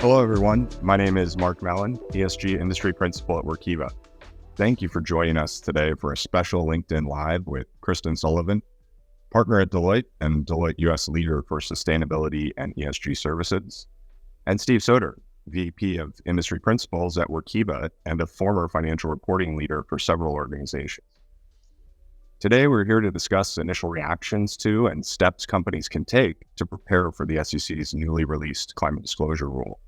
Hello, everyone. My name is Mark Mellen, ESG Industry Principal at Workiva. Thank you for joining us today for a special LinkedIn Live with Kristen Sullivan, partner at Deloitte and Deloitte U.S. Leader for Sustainability and ESG Services, and Steve Soter, VP of Industry Principals at Workiva and a former financial reporting leader for several organizations. Today, we're here to discuss initial reactions to and steps companies can take to prepare for the SEC's newly released climate disclosure rule.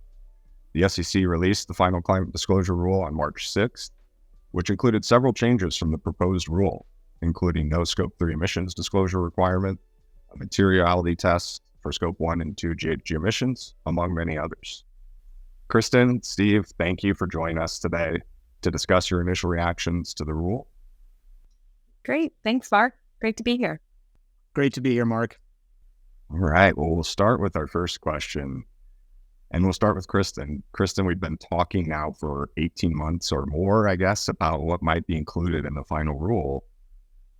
The SEC released the final climate disclosure rule on March 6th, which included several changes from the proposed rule, including no Scope 3 emissions disclosure requirement, a materiality test for Scope 1 and 2 GHG emissions, among many others. Kristen, Steve, thank you for joining us today to discuss your initial reactions to the rule. Great. Thanks, Mark. Great to be here. Great to be here, Mark. All right. Well, we'll start with our first question, and we'll start with Kristen. Kristen, we've been talking now for 18 months or more, I guess, about what might be included in the final rule.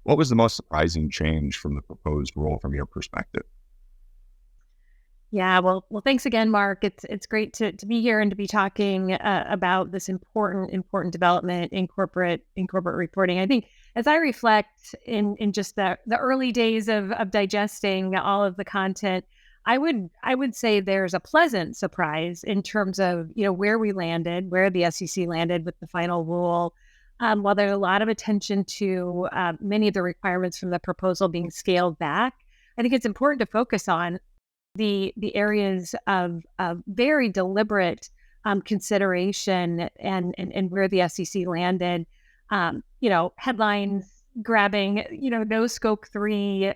What was the most surprising change from the proposed rule from your perspective? Yeah, well, thanks again, Mark. It's great to be here and to be talking about this important development in corporate reporting. I think as I reflect in just the early days of digesting all of the content, I would say there's a pleasant surprise in terms of where we landed, where the SEC landed with the final rule. While there's a lot of attention to many of the requirements from the proposal being scaled back, I think it's important to focus on the areas of very deliberate consideration and where the SEC landed. Headlines grabbing, no Scope 3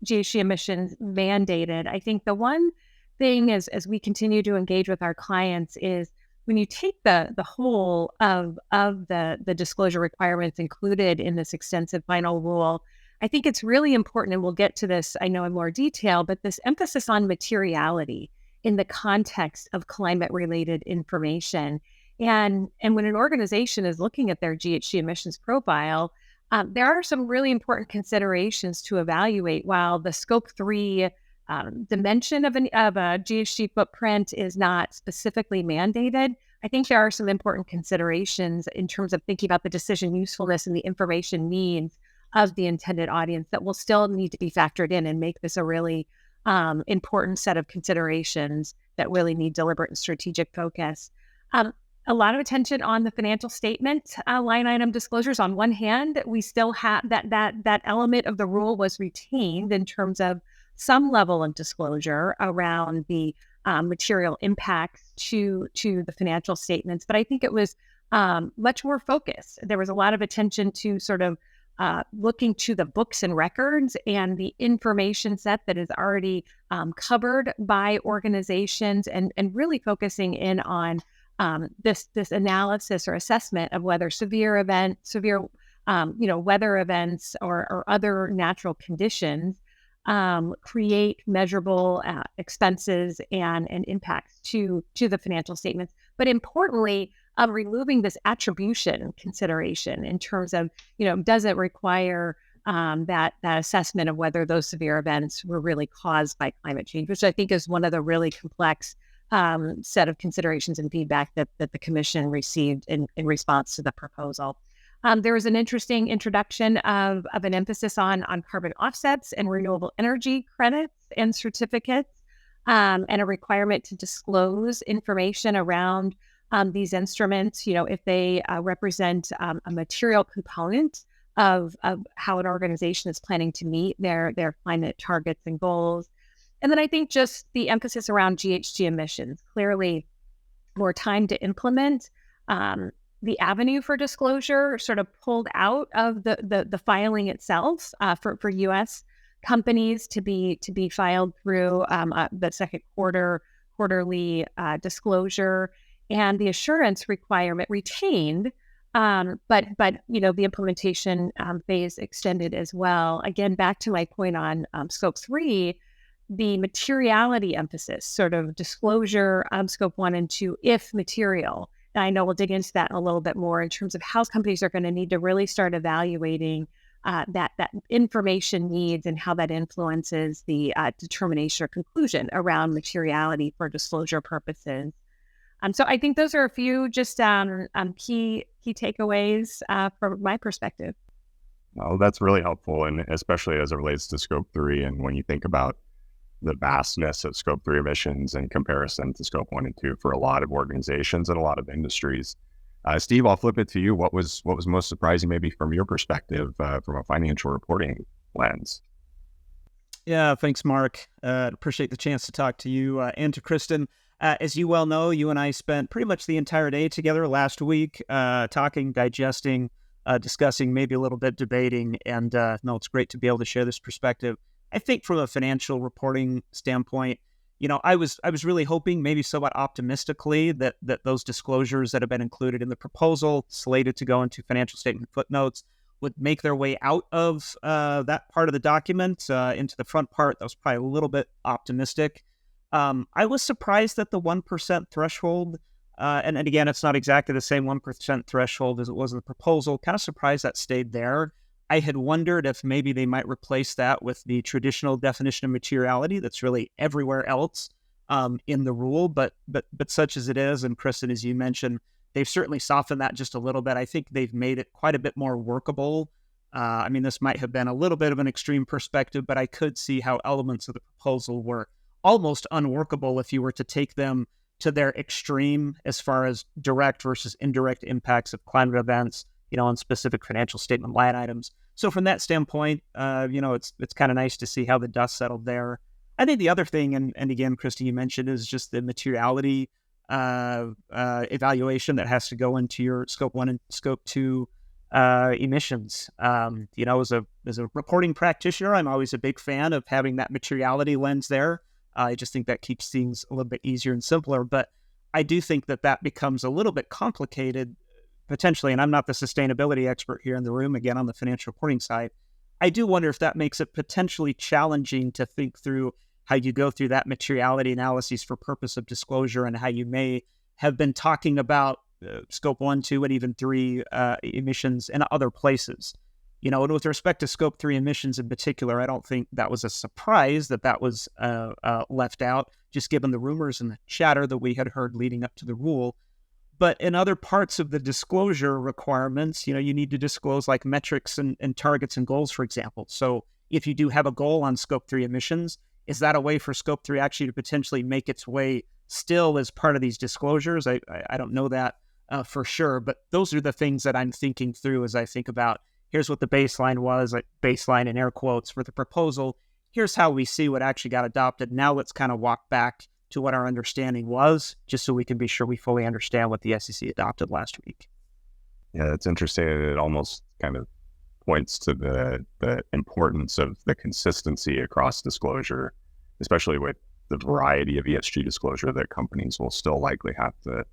GHG emissions mandated. I think the one thing as we continue to engage with our clients is when you take the whole of the disclosure requirements included in this extensive final rule, I think it's really important, and we'll get to this, I know, in more detail, but this emphasis on materiality in the context of climate-related information. And when an organization is looking at their GHG emissions profile, there are some really important considerations to evaluate. While the Scope 3 dimension of a GHG footprint is not specifically mandated, I think there are some important considerations in terms of thinking about the decision usefulness and the information needs of the intended audience that will still need to be factored in and make this a really important set of considerations that really need deliberate and strategic focus. A lot of attention on the financial statement line item disclosures. On one hand, we still have that element of the rule was retained in terms of some level of disclosure around the material impacts to the financial statements. But I think it was much more focused. There was a lot of attention to sort of looking to the books and records and the information set that is already covered by organizations and really focusing in on this analysis or assessment of whether severe weather events or other natural conditions create measurable expenses and impacts to the financial statements. But importantly, removing this attribution consideration in terms of, does it require that assessment of whether those severe events were really caused by climate change, which I think is one of the really complex set of considerations and feedback that the Commission received in response to the proposal. There was an interesting introduction of an emphasis on carbon offsets and renewable energy credits and certificates, and a requirement to disclose information around these instruments, if they represent a material component of how an organization is planning to meet their climate targets and goals. And then I think just the emphasis around GHG emissions, clearly more time to implement. The avenue for disclosure sort of pulled out of the filing itself for U.S. companies to be filed through the second quarterly disclosure, and the assurance requirement retained, but the implementation phase extended as well. Again, back to my point on Scope 3, the materiality emphasis, sort of disclosure of Scope 1 and 2, if material. And I know we'll dig into that a little bit more in terms of how companies are going to need to really start evaluating that information needs and how that influences the determination or conclusion around materiality for disclosure purposes. So I think those are a few just key takeaways from my perspective. Well, that's really helpful, and especially as it relates to Scope 3. And when you think about the vastness of Scope 3 emissions in comparison to Scope 1 and 2 for a lot of organizations and a lot of industries. Steve, I'll flip it to you. What was most surprising, maybe from your perspective, from a financial reporting lens? Yeah, thanks, Mark. Appreciate the chance to talk to you and to Kristen. As you well know, you and I spent pretty much the entire day together last week, talking, digesting, discussing, maybe a little bit debating. And no, it's great to be able to share this perspective. I think from a financial reporting standpoint, I was really hoping, maybe somewhat optimistically, that those disclosures that have been included in the proposal, slated to go into financial statement footnotes, would make their way out of that part of the document into the front part. That was probably a little bit optimistic. I was surprised that the 1% threshold, and again, it's not exactly the same 1% threshold as it was in the proposal. Kind of surprised that stayed there. I had wondered if maybe they might replace that with the traditional definition of materiality that's really everywhere else in the rule. But such as it is, and Kristen, as you mentioned, they've certainly softened that just a little bit. I think they've made it quite a bit more workable. This might have been a little bit of an extreme perspective, but I could see how elements of the proposal were almost unworkable if you were to take them to their extreme as far as direct versus indirect impacts of climate events, on specific financial statement line items. So from that standpoint, it's kind of nice to see how the dust settled there. I think the other thing, and again, Kristen, you mentioned, is just the materiality evaluation that has to go into your Scope 1 and Scope 2 emissions. As a reporting practitioner, I'm always a big fan of having that materiality lens there. I just think that keeps things a little bit easier and simpler. But I do think that becomes a little bit complicated, potentially, and I'm not the sustainability expert here in the room, again, on the financial reporting side. I do wonder if that makes it potentially challenging to think through how you go through that materiality analysis for purpose of disclosure, and how you may have been talking about Scope 1, 2, and even 3 emissions in other places. And with respect to Scope 3 emissions in particular, I don't think that was a surprise that was left out, just given the rumors and the chatter that we had heard leading up to the rule. But in other parts of the disclosure requirements, you need to disclose like metrics and targets and goals, for example. So if you do have a goal on Scope 3 emissions, is that a way for Scope 3 actually to potentially make its way still as part of these disclosures? I don't know that for sure, but those are the things that I'm thinking through as I think about, here's what the baseline was, like baseline in air quotes for the proposal. Here's how we see what actually got adopted. Now let's kind of walk back to what our understanding was, just so we can be sure we fully understand what the SEC adopted last week. Yeah, that's interesting. It almost kind of points to the importance of the consistency across disclosure, especially with the variety of ESG disclosure that companies will still likely have to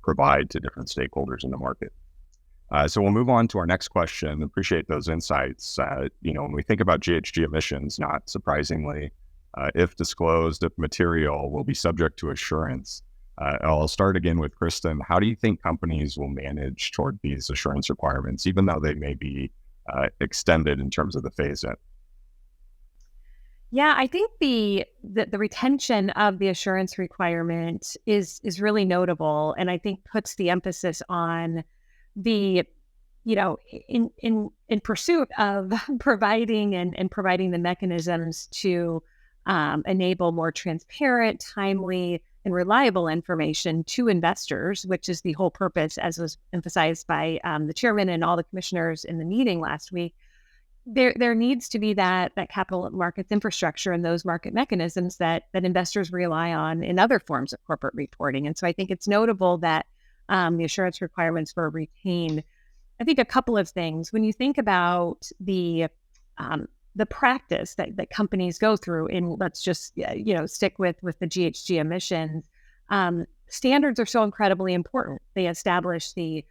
provide to different stakeholders in the market. So we'll move on to our next question. Appreciate those insights. When we think about GHG emissions, not surprisingly, if disclosed, if material, will be subject to assurance. I'll start again with Kristen. How do you think companies will manage toward these assurance requirements, even though they may be extended in terms of the phase-in? Yeah, I think the retention of the assurance requirement is really notable, and I think puts the emphasis on the, in pursuit of providing and providing the mechanisms to enable more transparent, timely, and reliable information to investors, which is the whole purpose, as was emphasized by the chairman and all the commissioners in the meeting last week. There needs to be that capital markets infrastructure and those market mechanisms that investors rely on in other forms of corporate reporting. And so I think it's notable that the assurance requirements were retained. I think a couple of things. When you think about the practice that companies go through, and let's just stick with the GHG emissions, standards are so incredibly important. They establish the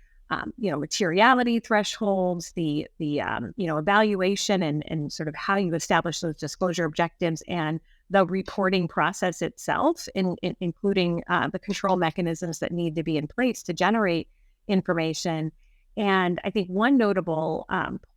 materiality thresholds, the evaluation and sort of how you establish those disclosure objectives, and the reporting process itself, including the control mechanisms that need to be in place to generate information. And I think one notable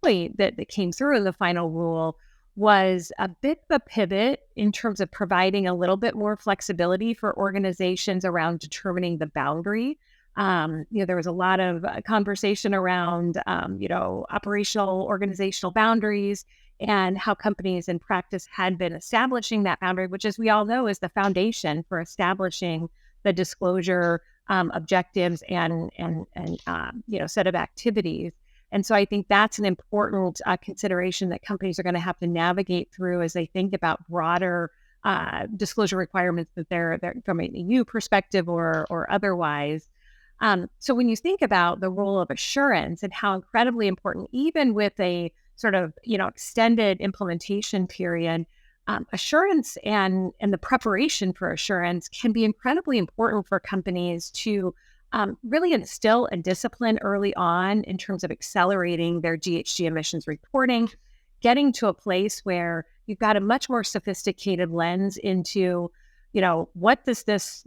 point that came through in the final rule was a bit of a pivot in terms of providing a little bit more flexibility for organizations around determining the boundary. There was a lot of conversation around, operational organizational boundaries and how companies in practice had been establishing that boundary, which, as we all know, is the foundation for establishing the disclosure objectives and set of activities. And so I think that's an important consideration that companies are going to have to navigate through as they think about broader disclosure requirements that they're from an EU perspective or otherwise. So when you think about the role of assurance and how incredibly important, even with a sort of extended implementation period, assurance and the preparation for assurance can be incredibly important for companies to really instill a discipline early on in terms of accelerating their GHG emissions reporting, getting to a place where you've got a much more sophisticated lens into, what does this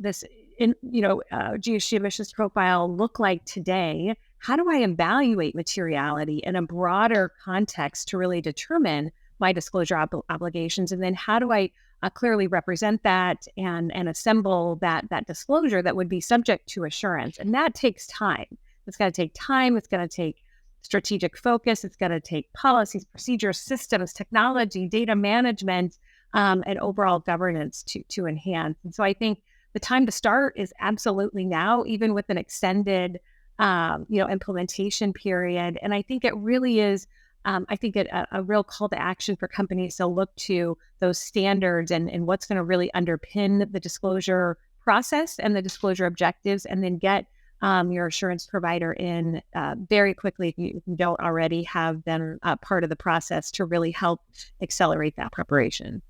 GHG emissions profile look like today? How do I evaluate materiality in a broader context to really determine my disclosure obligations? And then how do I clearly represent that and assemble that disclosure that would be subject to assurance? And that takes time. It's going to take time. It's going to take strategic focus. It's going to take policies, procedures, systems, technology, data management, and overall governance to enhance. And so I think the time to start is absolutely now, even with an extended, implementation period. And I think it really is a real call to action for companies to look to those standards and what's going to really underpin the disclosure process and the disclosure objectives, and then get your assurance provider in very quickly if you don't already have them part of the process to really help accelerate that preparation.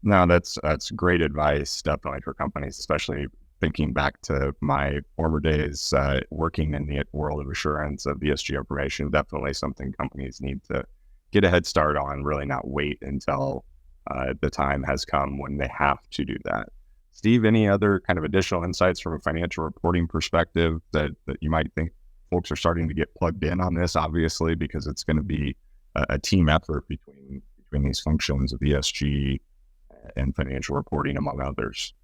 No, that's great advice, definitely for companies, especially thinking back to my former days working in the world of assurance of ESG information. Definitely something companies need to get a head start on, really not wait until the time has come when they have to do that. Steve, any other kind of additional insights from a financial reporting perspective that you might think folks are starting to get plugged in on this, obviously, because it's going to be a team effort between these functions of ESG and financial reporting, among others?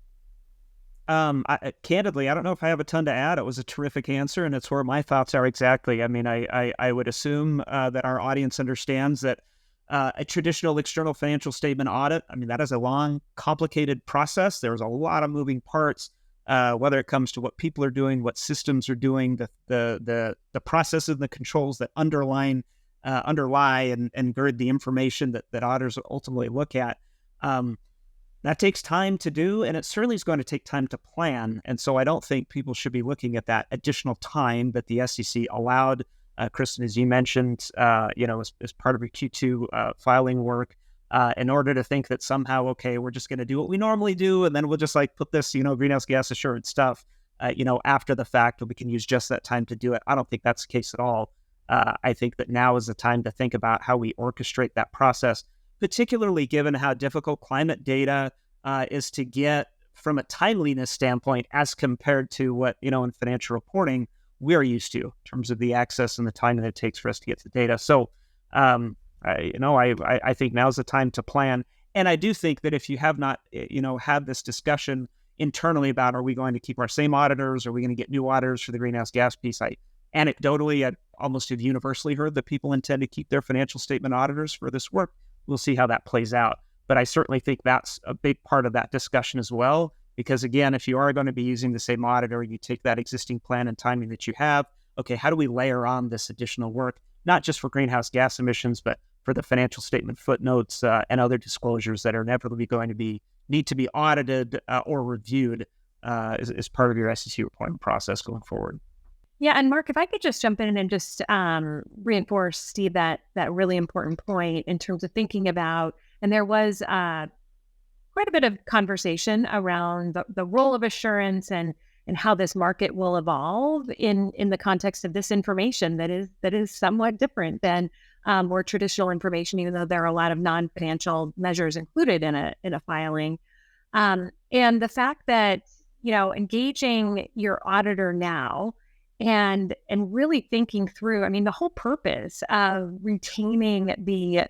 Candidly, I don't know if I have a ton to add. It was a terrific answer, and it's where my thoughts are exactly. I mean, I would assume that our audience understands that a traditional external financial statement audit, I mean, that is a long, complicated process. There's a lot of moving parts, whether it comes to what people are doing, what systems are doing, the processes and the controls that underlie and gird the information that auditors ultimately look at. That takes time to do, and it certainly is going to take time to plan. And so I don't think people should be looking at that additional time that the SEC allowed, Kristen, as you mentioned, as part of your Q2 filing work, in order to think that somehow, okay, we're just going to do what we normally do, and then we'll just put this, greenhouse gas assurance stuff, after the fact, we can use just that time to do it. I don't think that's the case at all. I think that now is the time to think about how we orchestrate that process, particularly given how difficult climate data is to get from a timeliness standpoint as compared to what, in financial reporting we're used to in terms of the access and the time that it takes for us to get to the data. So, I think now's the time to plan. And I do think that if you have not, had this discussion internally about, are we going to keep our same auditors? Are we going to get new auditors for the greenhouse gas piece? I almost have universally heard that people intend to keep their financial statement auditors for this work. We'll see how that plays out. But I certainly think that's a big part of that discussion as well, because again, if you are going to be using the same auditor, you take that existing plan and timing that you have, okay, how do we layer on this additional work, not just for greenhouse gas emissions, but for the financial statement footnotes and other disclosures that are inevitably going to need to be audited or reviewed as part of your SEC reporting process going forward. Yeah, and Mark, if I could just jump in and just reinforce, Steve, that really important point in terms of thinking about, and there was quite a bit of conversation around the role of assurance and how this market will evolve in the context of this information that is somewhat different than more traditional information, even though there are a lot of non-financial measures included in a filing. And the fact that, engaging your auditor now and really thinking through, I mean, the whole purpose of retaining the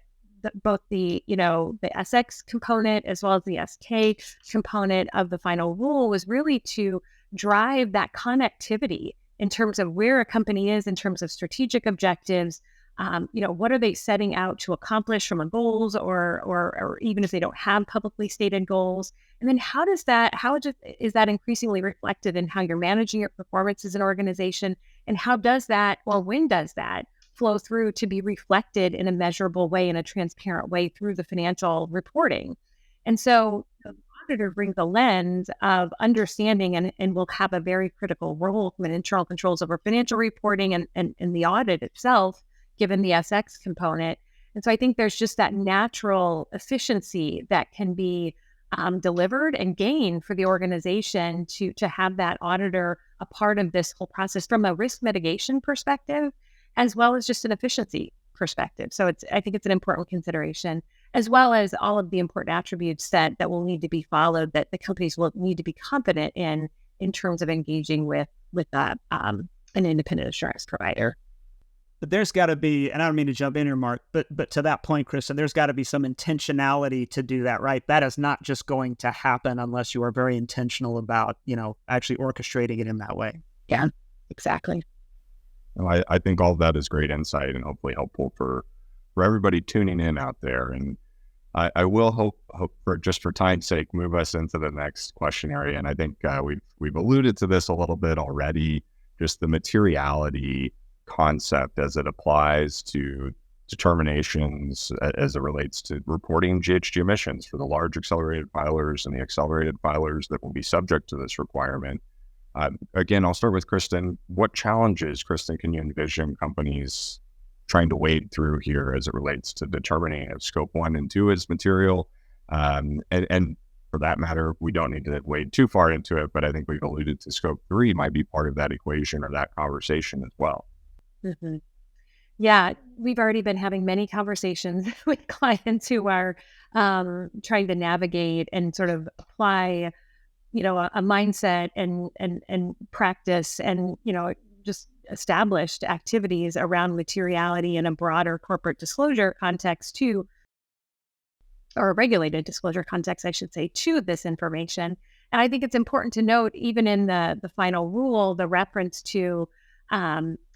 both the SX component as well as the SK component of the final rule was really to drive that connectivity in terms of where a company is in terms of strategic objectives. What are they setting out to accomplish from a goals or even if they don't have publicly stated goals? And then how is that increasingly reflected in how you're managing your performance as an organization? And how does that, or when does that flow through to be reflected in a measurable way, in a transparent way through the financial reporting? And so the auditor brings a lens of understanding and will have a very critical role from an internal controls over financial reporting and the audit itself, given the SX component. And so I think there's just that natural efficiency that can be delivered and gained for the organization to have that auditor a part of this whole process from a risk mitigation perspective, as well as just an efficiency perspective. So I think it's an important consideration, as well as all of the important attributes that will need to be followed, that the companies will need to be confident in terms of engaging with an independent assurance provider. But there's got to be, and I don't mean to jump in here, Mark, but to that point, Kristen, there's got to be some intentionality to do that, right? That is not just going to happen unless you are very intentional about, actually orchestrating it in that way. Yeah, exactly. Well, I think all of that is great insight and hopefully helpful for everybody tuning in out there. And I will hope for time's sake, move us into the next question area. And I think we've alluded to this a little bit already, just the materiality concept as it applies to determinations as it relates to reporting GHG emissions for the large accelerated filers and the accelerated filers that will be subject to this requirement. Again, I'll start with Kristen. What challenges, Kristen, can you envision companies trying to wade through here as it relates to determining if scope 1 and 2 is material? And for that matter, we don't need to wade too far into it, but I think we've alluded to scope 3 might be part of that equation or that conversation as well. Mm-hmm. Yeah, we've already been having many conversations with clients who are trying to navigate and sort of apply, a mindset and practice and, just established activities around materiality in a broader corporate disclosure context too, or a regulated disclosure context, I should say, to this information. And I think it's important to note, even in the final rule, the reference to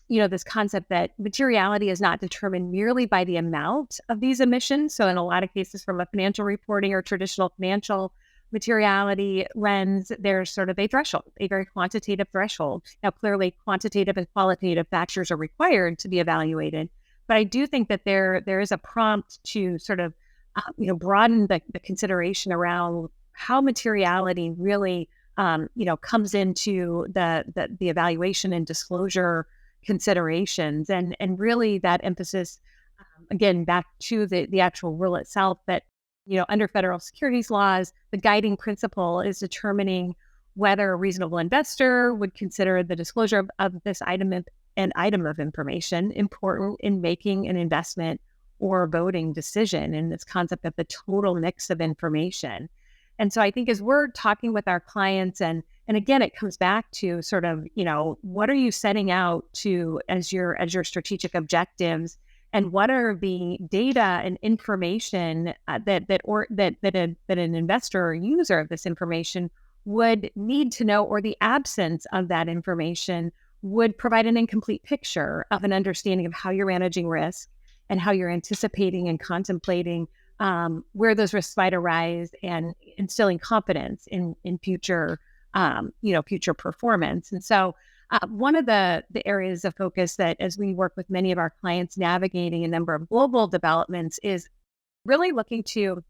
this concept that materiality is not determined merely by the amount of these emissions. So in a lot of cases from a financial reporting or traditional financial materiality lens, there's sort of a threshold, a very quantitative threshold. Now, clearly quantitative and qualitative factors are required to be evaluated, but I do think that there is a prompt to sort of, broaden the consideration around how materiality really, comes into the evaluation and disclosure considerations, and really that emphasis, again, back to the actual rule itself, that under federal securities laws, the guiding principle is determining whether a reasonable investor would consider the disclosure of this item of information important in making an investment or voting decision, in this concept of the total mix of information. And so I think as we're talking with our clients, and again, it comes back to sort of, what are you setting out to as your strategic objectives, and what are the data and information that an investor or user of this information would need to know, or the absence of that information would provide an incomplete picture of an understanding of how you're managing risk and how you're anticipating and contemplating where those risks might arise, and instilling confidence in future future performance. And so one of the areas of focus that, as we work with many of our clients navigating a number of global developments, is really looking to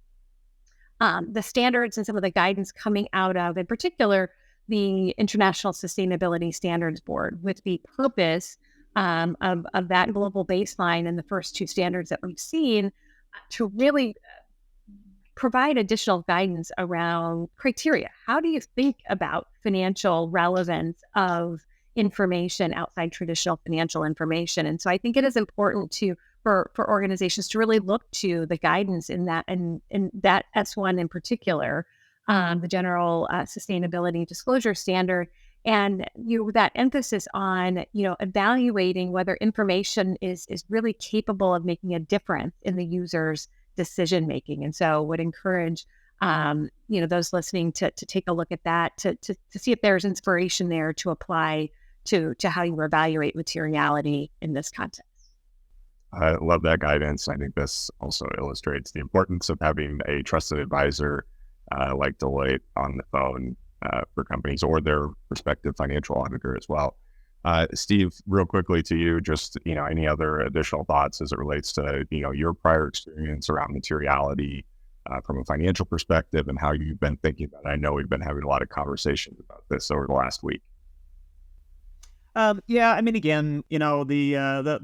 the standards and some of the guidance coming out of, in particular, the International Sustainability Standards Board, with the purpose of that global baseline and the first two standards that we've seen to really provide additional guidance around criteria. How do you think about financial relevance of information outside traditional financial information? And so I think it is important for organizations to really look to the guidance in that, and in that S1 in particular, the General Sustainability Disclosure Standard, and that emphasis on evaluating whether information is really capable of making a difference in the user's decision making. And so would encourage those listening to take a look at that, to see if there's inspiration there to apply to how you evaluate materiality in this context. I love that guidance. I think this also illustrates the importance of having a trusted advisor like Deloitte on the phone for companies or their respective financial auditor as well. Steve, real quickly to you, just, any other additional thoughts as it relates to, your prior experience around materiality from a financial perspective and how you've been thinking about it. I know we've been having a lot of conversations about this over the last week. Again, the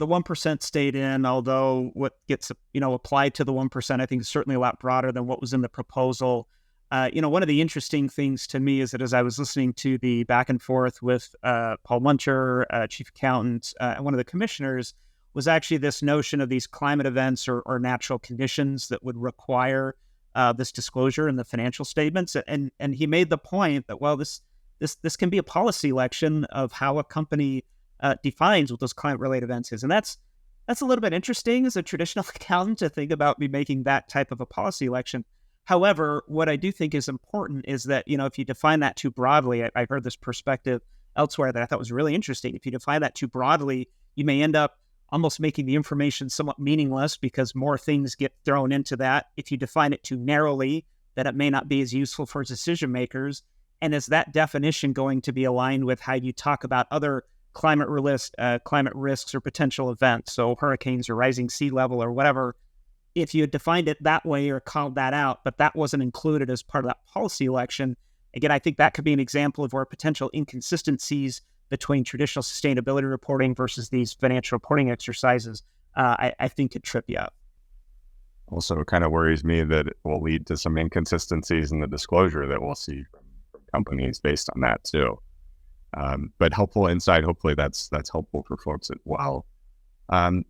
1% stayed in, although what gets, applied to the 1%, I think is certainly a lot broader than what was in the proposal. One of the interesting things to me is that as I was listening to the back and forth with Paul Muncher, chief accountant, and one of the commissioners, was actually this notion of these climate events or natural conditions that would require this disclosure in the financial statements. And he made the point that, well, this can be a policy election of how a company defines what those climate-related events is. And that's a little bit interesting as a traditional accountant to think about me making that type of a policy election. However, what I do think is important is that, if you define that too broadly, I've heard this perspective elsewhere that I thought was really interesting. If you define that too broadly, you may end up almost making the information somewhat meaningless because more things get thrown into that. If you define it too narrowly, that it may not be as useful for decision makers. And is that definition going to be aligned with how you talk about other climate risks or potential events? So hurricanes or rising sea level or whatever. If you had defined it that way or called that out, but that wasn't included as part of that policy election, again, I think that could be an example of where potential inconsistencies between traditional sustainability reporting versus these financial reporting exercises, I think could trip you up. Also, it kind of worries me that it will lead to some inconsistencies in the disclosure that we'll see from companies based on that too. But helpful insight. Hopefully that's helpful for folks as well.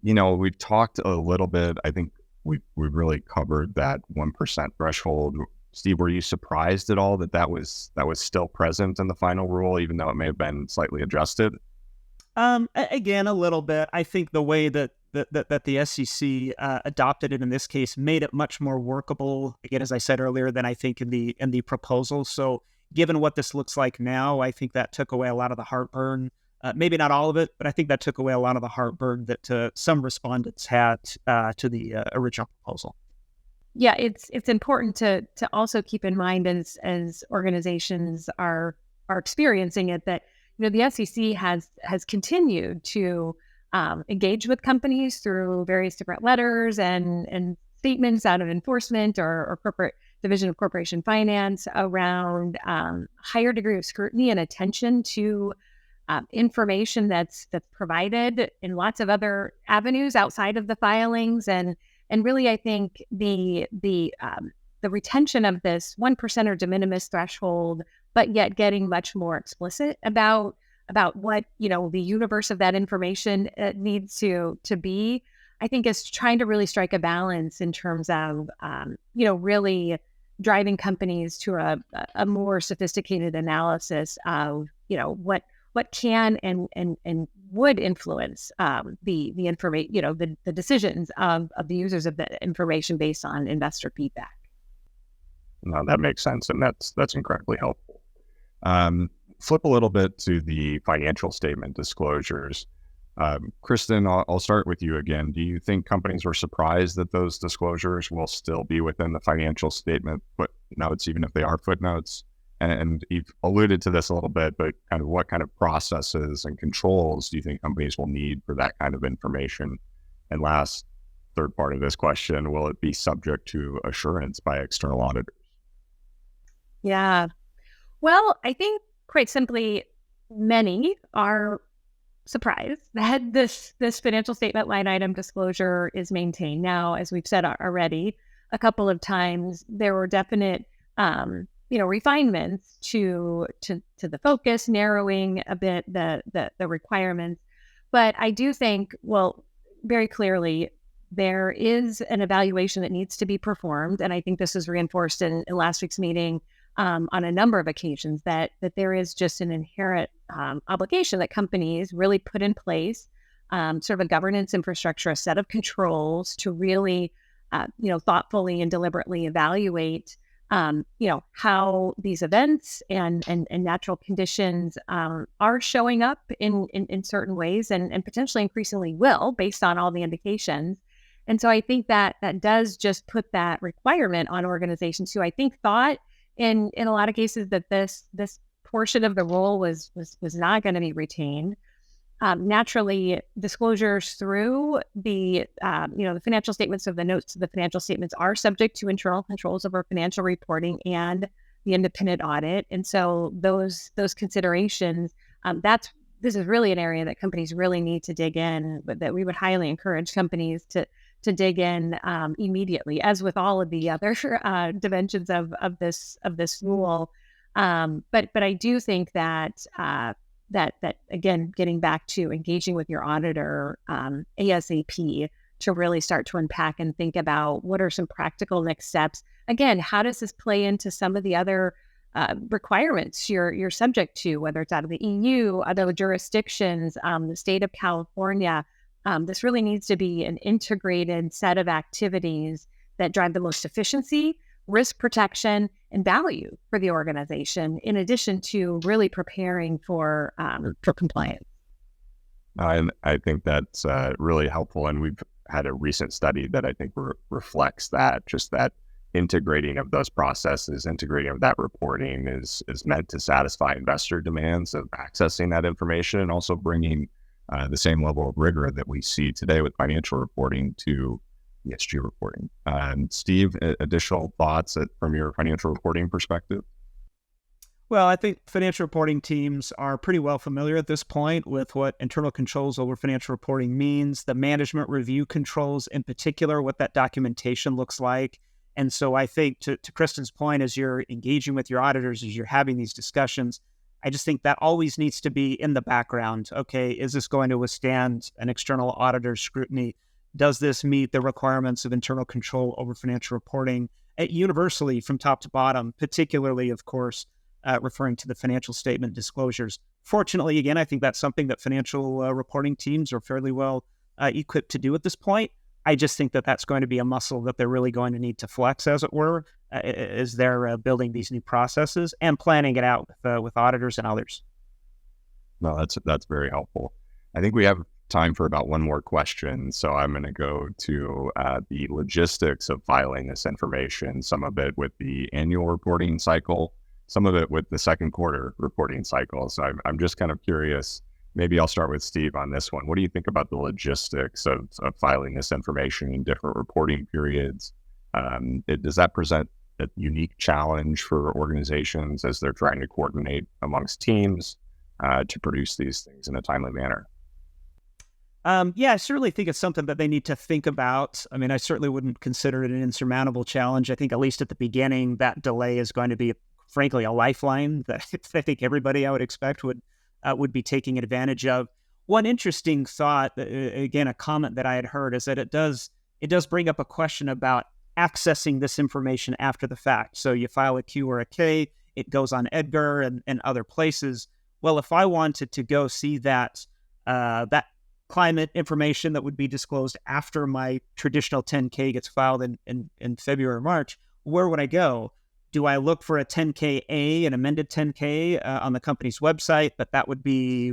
We've talked a little bit. I think we've really covered that 1% threshold. Steve, were you surprised at all that was still present in the final rule, even though it may have been slightly adjusted? Again, a little bit. I think the way that the SEC adopted it in this case made it much more workable, again, as I said earlier, than I think in the proposal. So given what this looks like now, I think that took away a lot of the heartburn. Maybe not all of it, but I think that took away a lot of the heartburn that some respondents had to the original proposal. Yeah, it's important to also keep in mind as organizations are experiencing it that the SEC has continued to engage with companies through various different letters and statements out of enforcement or corporate division of corporation finance around higher degree of scrutiny and attention to information that's provided in lots of other avenues outside of the filings, and really I think the retention of this 1% or de minimis threshold, but yet getting much more explicit about what the universe of that information needs to be, I think is trying to really strike a balance in terms of really driving companies to a more sophisticated analysis of what can and would influence the information, the decisions of the users of the information based on investor feedback. No, that makes sense, and that's incredibly helpful. Flip a little bit to the financial statement disclosures. Kristen, I'll start with you again. Do you think companies were surprised that those disclosures will still be within the financial statement footnotes, even if they are footnotes? And you've alluded to this a little bit, but kind of what kind of processes and controls do you think companies will need for that kind of information? And last, third part of this question, will it be subject to assurance by external auditors? Yeah. Well, I think quite simply, many are surprised that this financial statement line item disclosure is maintained. Now, as we've said already a couple of times, there were definite refinements to the focus, narrowing a bit the requirements. But I do think, very clearly, there is an evaluation that needs to be performed. And I think this was reinforced in last week's meeting on a number of occasions that there is just an inherent obligation that companies really put in place, sort of a governance infrastructure, a set of controls to really thoughtfully and deliberately evaluate, how these events and natural conditions are showing up in certain ways and potentially increasingly will based on all the indications. And so I think that does just put that requirement on organizations who I think thought in a lot of cases that this portion of the role was not going to be retained. Naturally, disclosures through the financial statements of the notes to the financial statements are subject to internal controls over financial reporting and the independent audit. And so those considerations, this is really an area that companies really need to dig in, but that we would highly encourage companies to dig in immediately, as with all of the other dimensions of this rule. But I do think that again, getting back to engaging with your auditor ASAP to really start to unpack and think about what are some practical next steps. Again, how does this play into some of the other requirements you're subject to, whether it's out of the EU, other jurisdictions, the state of California. This really needs to be an integrated set of activities that drive the most efficiency, risk protection, and value for the organization, in addition to really preparing for compliance. And I think that's really helpful. And we've had a recent study that I think reflects that, just that integrating of those processes, integrating of that reporting is meant to satisfy investor demands of accessing that information and also bringing the same level of rigor that we see today with financial reporting to ESG reporting. Steve, additional thoughts from your financial reporting perspective? Well, I think financial reporting teams are pretty well familiar at this point with what internal controls over financial reporting means, the management review controls in particular, what that documentation looks like. And so I think to Kristen's point, as you're engaging with your auditors, as you're having these discussions, I just think that always needs to be in the background. Okay, is this going to withstand an external auditor's scrutiny? Does this meet the requirements of internal control over financial reporting universally from top to bottom, particularly, of course, referring to the financial statement disclosures? Fortunately, again, I think that's something that financial reporting teams are fairly well equipped to do at this point. I just think that that's going to be a muscle that they're really going to need to flex, as it were, as they're building these new processes and planning it out with auditors and others. No, that's very helpful. I think we have time for about one more question. So I'm going to go to the logistics of filing this information, some of it with the annual reporting cycle, some of it with the second quarter reporting cycle. So I'm just kind of curious, maybe I'll start with Steve on this one. What do you think about the logistics of filing this information in different reporting periods? Does that present a unique challenge for organizations as they're trying to coordinate amongst teams to produce these things in a timely manner? Yeah, I certainly think it's something that they need to think about. I mean, I certainly wouldn't consider it an insurmountable challenge. I think at least at the beginning, that delay is going to be, frankly, a lifeline that I think everybody I would expect would be taking advantage of. One interesting thought, again, a comment that I had heard, is that it does bring up a question about accessing this information after the fact. So you file a Q or a K, it goes on Edgar and other places. Well, if I wanted to go see that climate information that would be disclosed after my traditional 10K gets filed in February or March, where would I go? Do I look for a 10K-A, an amended 10K on the company's website? But that would be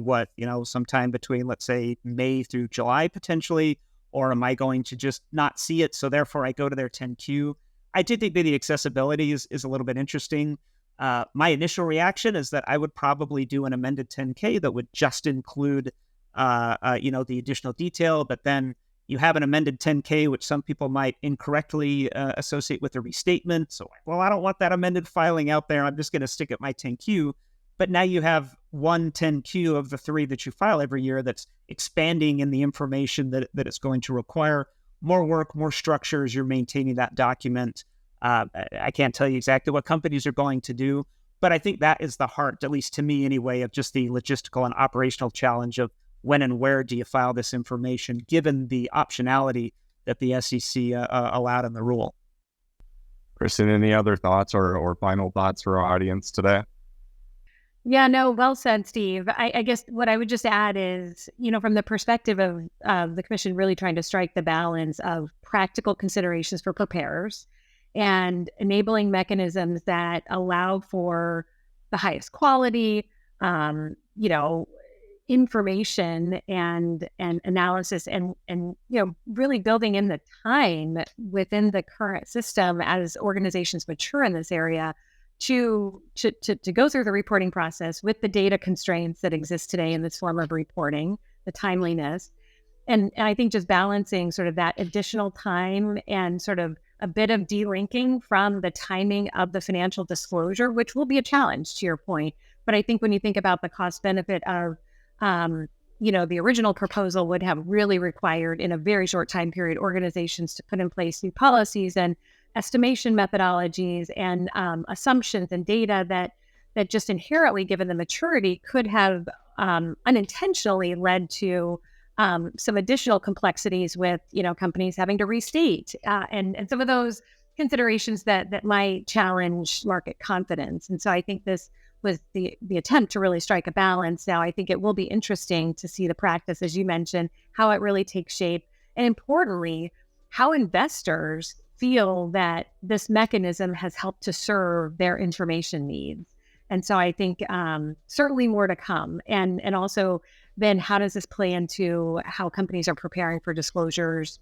sometime between, let's say, May through July potentially. Or am I going to just not see it? So therefore I go to their 10Q. I did think that the accessibility is a little bit interesting. My initial reaction is that I would probably do an amended 10K that would just include the additional detail, but then you have an amended 10K, which some people might incorrectly associate with a restatement. So, well, I don't want that amended filing out there. I'm just going to stick at my 10Q. But now you have one 10Q of the three that you file every year that's expanding in the information that it's going to require. More work, more structures, you're maintaining that document. I can't tell you exactly what companies are going to do, but I think that is the heart, at least to me anyway, of just the logistical and operational challenge of when and where do you file this information, given the optionality that the SEC allowed in the rule. Kristen, any other thoughts or final thoughts for our audience today? Yeah, no, well said, Steve. I guess what I would just add is, from the perspective of the commission really trying to strike the balance of practical considerations for preparers and enabling mechanisms that allow for the highest quality, information and analysis and really building in the time within the current system as organizations mature in this area to go through the reporting process with the data constraints that exist today in this form of reporting, the timeliness. And I think just balancing sort of that additional time and sort of a bit of delinking from the timing of the financial disclosure, which will be a challenge to your point. But I think when you think about the cost benefit of, the original proposal would have really required in a very short time period organizations to put in place new policies and estimation methodologies and assumptions and data that just inherently, given the maturity, could have unintentionally led to some additional complexities with companies having to restate and some of those considerations that might challenge market confidence. And so I think this was the attempt to really strike a balance. Now I think it will be interesting to see the practice, as you mentioned, how it really takes shape, and importantly, how investors feel that this mechanism has helped to serve their information needs. And so I think certainly more to come. And also then how does this play into how companies are preparing for disclosures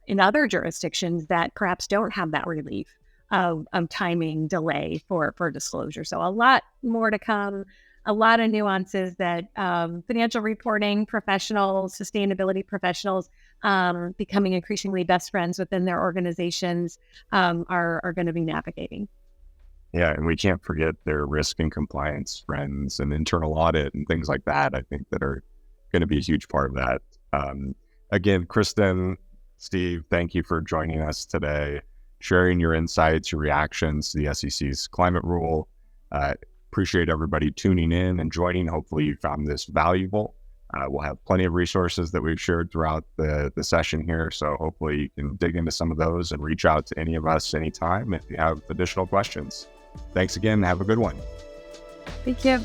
in other jurisdictions that perhaps don't have that relief of timing delay for disclosure. So a lot more to come, a lot of nuances that financial reporting professionals, sustainability professionals, becoming increasingly best friends within their organizations are going to be navigating. Yeah, and we can't forget their risk and compliance friends and internal audit and things like that. I think that are going to be a huge part of that. Again, Kristen, Steve, thank you for joining us today, sharing your insights, your reactions to the SEC's climate rule. Appreciate everybody tuning in and joining. Hopefully you found this valuable. We'll have plenty of resources that we've shared throughout the session here. So hopefully you can dig into some of those and reach out to any of us anytime if you have additional questions. Thanks again. Have a good one. Thank you.